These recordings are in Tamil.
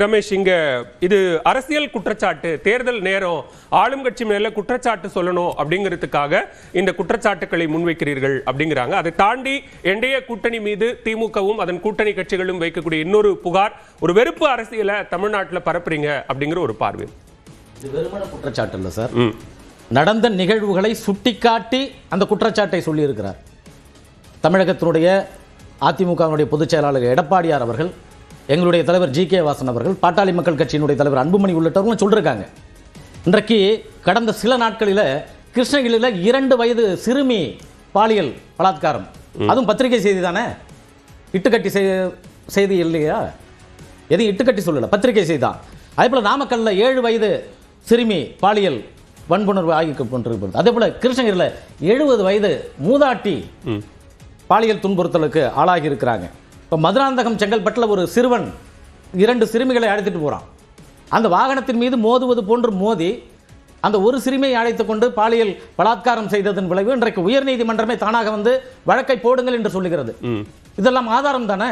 ரமேஷ், இங்க இது அரசியல் குற்றச்சாட்டு, தேர்தல் நேரம், ஆளும் கட்சி மேல குற்றச்சாட்டு சொல்லணும் அப்படிங்கிறதுக்காக இந்த குற்றச்சாட்டுகளை முன்வைக்கிறீர்கள் அப்படிங்கிறாங்க. அதை தாண்டி என்டிஏ கூட்டணி மீது திமுகவும் அதன் கூட்டணி கட்சிகளும் வைக்கக்கூடிய இன்னொரு புகார், ஒரு வெறுப்பு அரசியலை தமிழ்நாட்டில் பரப்புறீங்க அப்படிங்கிற ஒரு பார்வை. இது வெறுமன குற்றச்சாட்டு இல்லை சார், நடந்த நிகழ்வுகளை சுட்டிக்காட்டி அந்த குற்றச்சாட்டை சொல்லியிருக்கிறார். தமிழகத்தினுடைய அதிமுகவினுடைய பொதுச் செயலாளர் எடப்பாடியார் அவர்கள், எங்களுடைய தலைவர் ஜி.கே. வாசன் அவர்கள், பாட்டாளி மக்கள் கட்சியினுடைய தலைவர் அன்புமணி உள்ளிட்டவர்களும் சொல்லியிருக்காங்க. இன்றைக்கு கடந்த சில நாட்களில் கிருஷ்ணகிரியில் 2 வயது சிறுமி பாலியல் பலாத்காரம், அதுவும் பத்திரிகை செய்தி தானே, இட்டுக்கட்டி செய்தி இல்லையா, எதையும் இட்டுக்கட்டி சொல்லலை, பத்திரிகை செய்தி தான். அதே போல் நாமக்கல்லில் 7 வயது சிறுமி பாலியல் வன்புணர்வு ஆகிக்கொண்டிருக்கிறது. அதே போல் கிருஷ்ணகிரியில் 70 வயது மூதாட்டி பாலியல் துன்புறுத்தலுக்கு ஆளாகி இருக்கிறாங்க. இப்போ மதுராந்தகம் செங்கல்பட்டில் ஒரு சிறுவன் 2 சிறுமிகளை அழைத்துட்டு போகிறான். அந்த வாகனத்தின் மீது மோதுவது போன்று மோதி அந்த ஒரு சிறுமியை அழைத்து கொண்டு பாலியல் பலாத்காரம் செய்ததன் விளைவு இன்றைக்கு உயர்நீதிமன்றமே தானாக வந்து வழக்கை போடுங்கள் என்று சொல்லுகிறது. இதெல்லாம் ஆதாரம் தானே.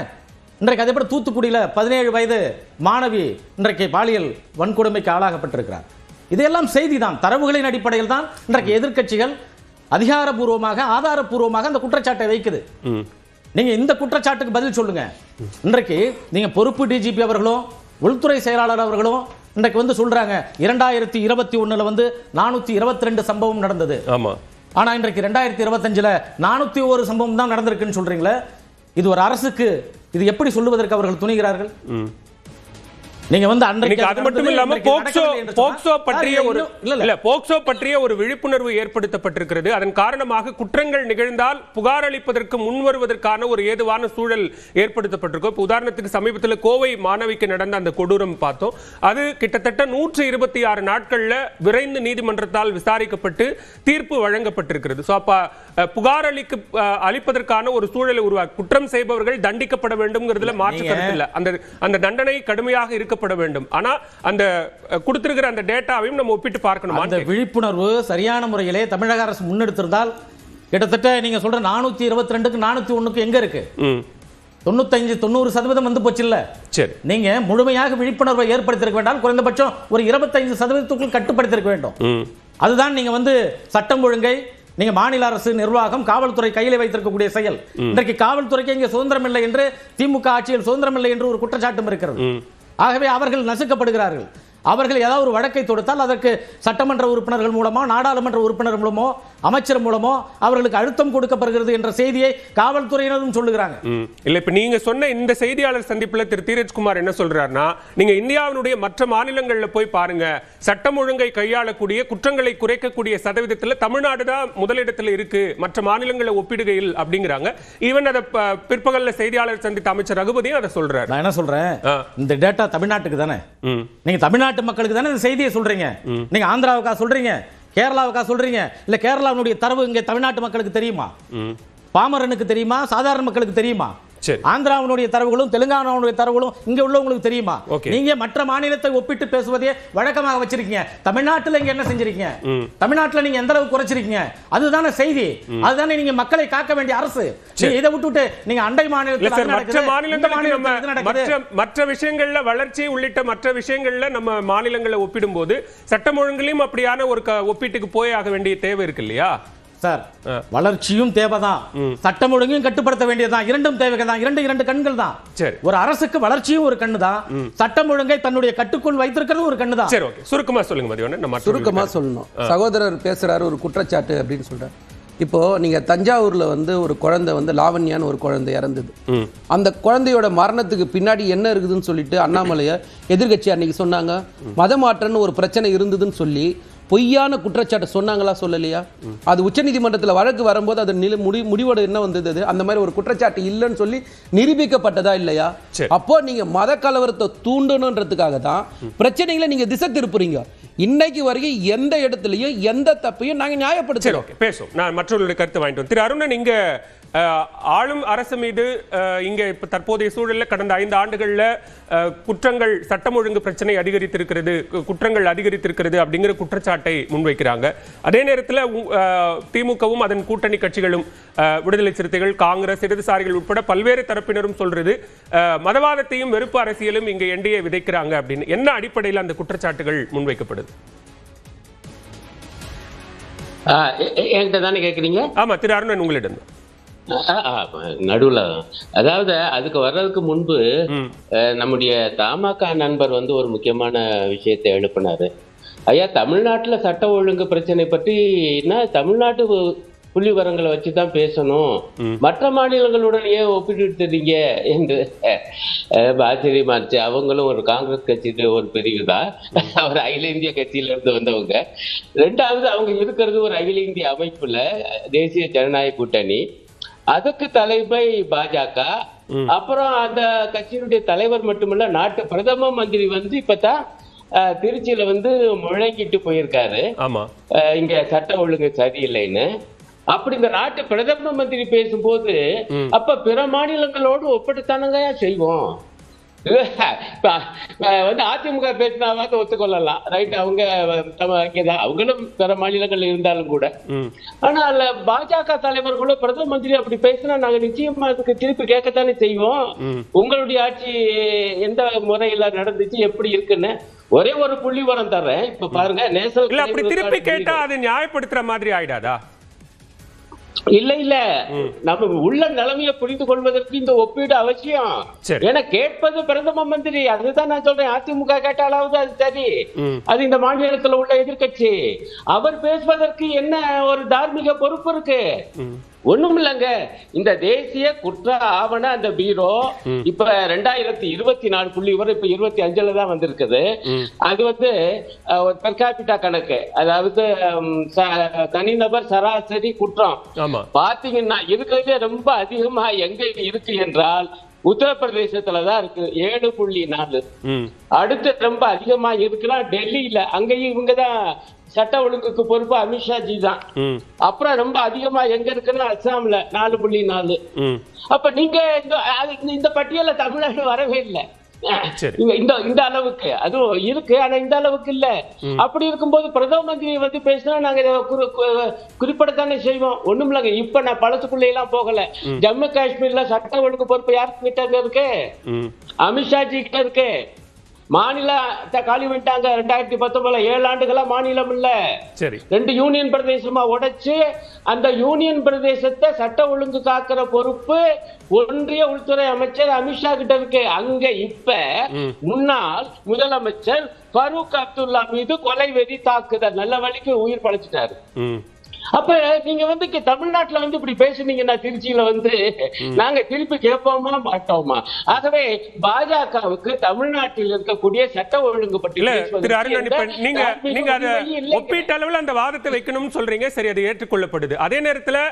இன்றைக்கு அதே போல தூத்துக்குடியில் 17 வயது மாணவி இன்றைக்கு பாலியல் வன்கொடுமைக்கு ஆளாகப்பட்டிருக்கிறார். இதையெல்லாம் செய்தி தான், தரவுகளின் அடிப்படையில் தான் இன்றைக்கு எதிர்க்கட்சிகள் அதிகாரப்பூர்வமாக ஆதாரப்பூர்வமாக அந்த குற்றச்சாட்டை வைக்குது. நீங்க இந்த குற்றச்சாட்டுக்கு பதில் சொல்லுங்க. இன்றைக்கு நீங்க பொறுப்பு டிஜிபி அவர்களும் உள்துறை செயலாளர் அவர்களும் இன்றைக்கு வந்து சொல்றாங்க 2021 வந்து 422 சம்பவம் நடந்தது. ஆனா இன்றைக்கு 2025 401 சம்பவம் தான் நடந்திருக்குன்னு சொல்றீங்களே, இது ஒரு அரசுக்கு இது எப்படி சொல்லுவதற்கு அவர்கள் துணிகிறார்கள்? நீங்க வந்து அன்றைக்கு அது மட்டும் இல்லாம போக்சோ பற்றிய ஒரு விழிப்புணர்வு ஏற்படுத்தப்பட்டிருக்கிறது. அதன் காரணமாக குற்றங்கள் நிகழ்ந்தால் புகார் அளிப்பதற்கு முன்வருவதற்கான ஒரு ஏதுவான சூழல் ஏற்படுத்தப்பட்டிருக்கும். உதாரணத்துக்கு சமீபத்தில் கோவை மாணவிக்கு நடந்த அந்த கொடூரம் பார்த்தோம். அது கிட்டத்தட்ட 126 நாட்கள்ல விரைந்து நீதிமன்றத்தால் விசாரிக்கப்பட்டு தீர்ப்பு வழங்கப்பட்டிருக்கிறது. புகார் அளிப்பதற்கான ஒரு சூழலை உருவாக்கி குற்றம் செய்பவர்கள் தண்டிக்கப்பட வேண்டும்ங்கிறதுல மாற்று கருத்து இல்லை. அந்த தண்டனை கடுமையாக இருக்கப்பட வேண்டும். ஆனா அந்த கொடுத்திருக்கிற அந்த டேட்டாவையும் நம்ம ஒப்பிட்டு பார்க்கணும். அந்த விழிப்புணர்வு சரியான முறையிலே தமிழக அரசு முன்னெடுத்திருந்தால் கிட்டத்தட்ட நீங்க சொல்ற 422க்கு 401க்கு எங்க இருக்கு? 95-90% வந்து போச்சு இல்ல. சரி, நீங்க முழுமையாக விழிப்புணர்வை ஏற்படுத்தியிருக்க வேண்டாம், குறைந்தபட்சம் ஒரு 25%க்குள் கட்டுப்படுத்தியிருக்க வேண்டும். அதுதான் நீங்க வந்து சட்டம் ஒழுங்கை நீங்க மாநில அரசு நிர்வாகம் காவல்துறை கையில் வைத்திருக்கக்கூடிய செயல். இன்றைக்கு காவல்துறைக்கு இங்கே சுதந்திரம் இல்லை என்று, திமுக ஆட்சியில் சுதந்திரம் இல்லை என்று ஒரு குற்றச்சாட்டும் இருக்கிறது. ஆகவே அவர்கள் நசுக்கப்படுகிறார்கள். அவர்கள் ஏதாவது ஒரு வழக்கை தொடுத்தால் அதற்கு சட்டமன்ற உறுப்பினர்கள் மூலமோ நாடாளுமன்ற உறுப்பினர் மூலமோ அமைச்சர் மூலமோ அவர்களுக்கு அழுத்தம் கொடுக்கப்படுகிறது என்ற செய்தியை காவல்துறையினரும் சொல்லுகிறாங்க. இல்ல, இப்ப நீங்க சொன்ன இந்த செய்தியாளர் சந்திப்புல திரு தீரஜ்குமார் என்ன சொல்றாருன்னா, நீங்க இந்தியாவினுடைய மற்ற மாநிலங்கள்ல போய் பாருங்க, சட்டம் ஒழுங்கை கையாளக்கூடிய குற்றங்களை குறைக்கக்கூடிய சதவீதத்தில் தமிழ்நாடு தான் முதலிடத்தில் இருக்கு மற்ற மாநிலங்களை ஒப்பிடுகையில் அப்படிங்கிறாங்க. ஈவன் அதை பிற்பகல்ல செய்தியாளர் சந்தித்த அமைச்சர் ரகுபதியும் அதை சொல்றாரு. நான் என்ன சொல்றேன், இந்த டேட்டா தமிழ்நாட்டுக்கு தானே, நீங்க தமிழ்நாட்டு மக்களுக்கு தானே இந்த செய்தியை சொல்றீங்க. நீங்க ஆந்திராவுக்கா சொல்றீங்க, கேரளாவுக்கா சொல்றீங்க, இல்ல கேரளாவுடைய தரவு இங்க தமிழ்நாட்டு மக்களுக்கு தெரியுமா? பாமரனுக்கு தெரியுமா? சாதாரண மக்களுக்கு தெரியுமா? ஆந்திராவுடைய தரவுகளும் தெலுங்கானாவுடைய தரவுகளும் இங்க உள்ளவங்களுக்கு தெரியுமா? நீங்க மற்ற மாநிலத்தை ஒப்பிட்டு பேசுவதே வழக்கமாக வச்சிருக்கீங்க. தமிழ்நாட்டில் இங்க என்ன செஞ்சிருக்கீங்க? தமிழ்நாட்டில் நீங்க எந்த அளவுக்கு குறைச்சிருக்கீங்க? அதுதானே செய்தி, அதுதானே நீங்க மக்களை காக்க வேண்டிய அரசு. இதை விட்டுட்டு நீங்க அண்டை மாநிலத்தில் மற்ற விஷயங்கள்ல வளர்ச்சி உள்ளிட்ட மற்ற விஷயங்கள்ல நம்ம மாநிலங்களை ஒப்பிடும் போது சட்டம் ஒழுங்கிலும் அப்படியான ஒரு ஒப்பீட்டுக்கு போய் ஆக வேண்டிய தேவை இருக்கு இல்லையா சார்? வளர்ச்சியும் தேவைதான், சட்டம் ஒழுங்கையும் கட்டுப்படுத்த வேண்டியதுதான். இரண்டும் தேவைகள் தான், இரண்டு கண்கள் தான். ஒரு அரசுக்கு வளர்ச்சியும் ஒரு கண்ணு தான், சட்டம் ஒழுங்கை தன்னுடைய கட்டுக்குள் வைத்திருக்கிறது ஒரு கண்ணு தான். சரி, ஓகே, சுருக்கமா சொல்லுங்க மதியவண்ணன். நம்ம சுருக்கமா சொல்லணும். சகோதரர் பேசுறாரு ஒரு குற்றச்சாட்டு அப்படின்னு சொல்றாரு. இப்போ நீங்க தஞ்சாவூர்ல வந்து ஒரு குழந்தை வந்து லாவண்யான்னு ஒரு குழந்தை இறந்தது. அந்த குழந்தையோட மரணத்துக்கு பின்னாடி என்ன இருக்குதுன்னு சொல்லிட்டு அண்ணாமலைய எதிர்கட்சி அன்னைக்கு சொன்னாங்க, மதமாற்றன்னு ஒரு பிரச்சனை இருந்ததுன்னு சொல்லி பொய்யான குற்றச்சாட்டு சொன்னாங்களா, சொல்லலையா? அது உச்சநீதிமன்றத்தில் வழக்கு வரும்போது அது முடிவோட என்ன வந்தது, அந்த மாதிரி ஒரு குற்றச்சாட்டு இல்லைன்னு சொல்லி நிரூபிக்கப்பட்டதா இல்லையா? அப்போ நீங்க மத கலவரத்தை தூண்டணுன்றதுக்காக தான் பிரச்சனைகளை நீங்க திசை திருப்புறீங்க. இன்னைக்கு வரைக்கும் எந்த இடத்துலயும் எந்த தப்பையும் நாங்க நியாயப்படுத்துறோம். பேசும். நான் மற்றவர்களுடைய கருத்து வாங்கிட்டு திரு அருணன், இங்க ஆளும் அரசு மீது இங்க இப்ப தற்போதைய சூழல்ல கடந்த 5 ஆண்டுகள்ல குற்றங்கள், சட்டம் ஒழுங்கு பிரச்சனை அதிகரித்திருக்கிறது, குற்றங்கள் அதிகரித்திருக்கிறது அப்படிங்கிற குற்றச்சாட்டை முன்வைக்கிறாங்க. அதே நேரத்தில் திமுகவும் அதன் கூட்டணி கட்சிகளும், விடுதலை சிறுத்தைகள், காங்கிரஸ், இடதுசாரிகள் உட்பட பல்வேறு தரப்பினரும் சொல்றது மதவாதத்தையும் வெறுப்பு அரசியலும் இங்க என்டிஏ விதைக்கிறாங்க அப்படின்னு. என்ன அடிப்படையில் அந்த குற்றச்சாட்டுகள் முன்வைக்கப்படுது? என்கிட்ட தானே கேட்குறீங்க? ஆமா, திரு அருணன் உங்களிடம். நடுவுல அதாவது அதுக்கு வர்றதுக்கு முன்பு நம்முடைய தமாக நண்பர் வந்து ஒரு முக்கியமான விஷயத்தை எழுப்பினாரு. ஐயா, தமிழ்நாட்டுல சட்ட ஒழுங்கு பிரச்சனை பற்றினா தமிழ்நாட்டு புள்ளி விவரங்களை வச்சுதான் பேசணும், மற்ற மாநிலங்களுடன் ஏன் ஒப்பிட்டுறீங்க என்று ஆச்சரியமாச்சு. அவங்களும் ஒரு காங்கிரஸ் கட்சி ஒரு பிரிவு தான், அவர் அகில இந்திய கட்சியில இருந்து வந்தவங்க. ரெண்டாவது, அவங்க இருக்கிறது ஒரு அகில இந்திய அமைப்புல தேசிய ஜனநாயக கூட்டணி, அதுக்கு தலைமை பாஜக. அப்புறம் அந்த கட்சியினுடைய தலைவர் மட்டுமல்ல, நாட்டு பிரதம மந்திரி வந்து இப்பதான் திருச்சியில வந்து முழங்கிட்டு போயிருக்காரு, இங்க சட்ட ஒழுங்கு சரியில்லைன்னு. அப்படி இந்த நாட்டு பிரதம மந்திரி பேசும்போது அப்ப பிற மாநிலங்களோடு ஒப்பிட்டுத்தானங்க செய்வோம். வந்து அதிமுக பேசினாவது ஒத்துக்கொள்ளலாம், ரைட், அவங்க அவங்களும் பிற மாநிலங்கள் இருந்தாலும் கூட. ஆனால் பாஜக தலைவர்களோ பிரதம மந்திரி அப்படி பேசினா நாங்க நிச்சயமா அதுக்கு திருப்பி கேட்கத்தானே செய்வோம். உங்களுடைய ஆட்சி எந்த முறையில நடந்துச்சு, எப்படி இருக்குன்னு ஒரே ஒரு புள்ளி விவரம் தர்றேன். இப்ப பாருங்க, நேஷனல் அப்படி திருப்பி கேட்டா அது நியாயப்படுத்துற மாதிரி ஆயிடாதா? இல்ல, நம்ம உள்ள நிலைமையை புரிந்து கொள்வதற்கு இந்த ஒப்பீடு அவசியம். ஏன்னா கேட்பது பிரதம மந்திரி, அதுதான் நான் சொல்றேன். அதிமுக கேட்டாலாவது அது சரி, அது இந்த மாநிலத்தில் உள்ள எதிர்கட்சி. அவர் பேசுவதற்கு என்ன ஒரு தார்மீக பொறுப்பு இருக்கு? ஒண்ணும் இல்லங்க. இந்த தேசிய குற்ற ஆவண அந்த பீரோ இப்ப 2024 புள்ளி வரை இப்ப 25ல தான் வந்திருக்குது. அது வந்து பெர் கேபிட்டா கணக்கு, அதாவது தனிநபர் சராசரி குற்றம் பாத்தீங்கன்னா இருக்கிறதுல ரொம்ப அதிகமா எங்க இருக்கு என்றால் உத்தரப்பிரதேசத்துலதான் இருக்கு, 7.4. அடுத்து ரொம்ப அதிகமா இருக்குன்னா டெல்லியில, அங்கேயும் இவங்கதான் சட்ட ஒழுங்குக்கு பொறுப்பு அமித்ஷாஜி தான். அப்புறம் ரொம்ப அதிகமா எங்க இருக்குன்னா அஸ்ஸாம்ல 4.4. அப்ப நீங்க இந்த பட்டியல தமிழ்நாடு வரவே இல்லை இந்த அளவுக்கு. அதுவும் இருக்கு, ஆனா இந்த அளவுக்கு இல்ல. அப்படி இருக்கும்போது பிரதம மந்திரி வந்து பேசினா நாங்க குறிப்பிடத்தானே செய்வோம். ஒண்ணும் இல்லைங்க. இப்ப நான் பழத்துக்குள்ள எல்லாம் போகல. ஜம்மு காஷ்மீர்ல சட்ட ஒழுங்கு பொறுப்பு யாருக்கு கிட்ட இருக்கு? அமித்ஷாஜி கிட்ட இருக்கு. மாநிலத்தை காலி பண்ணிட்டாங்க 2019. 7 ஆண்டுகளா மாநிலம் இல்ல, 2 யூனியன் பிரதேசமா உடைச்சு அந்த யூனியன் பிரதேசத்தை சட்ட ஒழுங்கு காக்கிற பொறுப்பு ஒன்றிய உள்துறை அமைச்சர் அமித்ஷா கிட்ட இருக்கு. அங்க இப்ப முன்னாள் முதலமைச்சர் ஃபரூக் அப்துல்லா மீது கொலை வெறி தாக்குதல், நல்ல வழிக்கு உயிர் பழைச்சிட்டாரு. அப்ப நீங்க வந்து தமிழ்நாட்டுல வந்து இப்படி பேசுனீங்கன்னா திருச்சியில வந்து நாங்க திருப்பி கேட்போமா மாட்டோமா? ஆகவே பாஜகவுக்கு தமிழ்நாட்டில் இருக்கக்கூடிய சட்ட ஒழுங்கு பற்றி நீங்க ஒப்பீட்டளவில் அந்த வாதத்தை வைக்கணும்னு சொல்றீங்க. சரி, அது ஏற்றுக்கொள்ளப்படுது. அதே நேரத்துல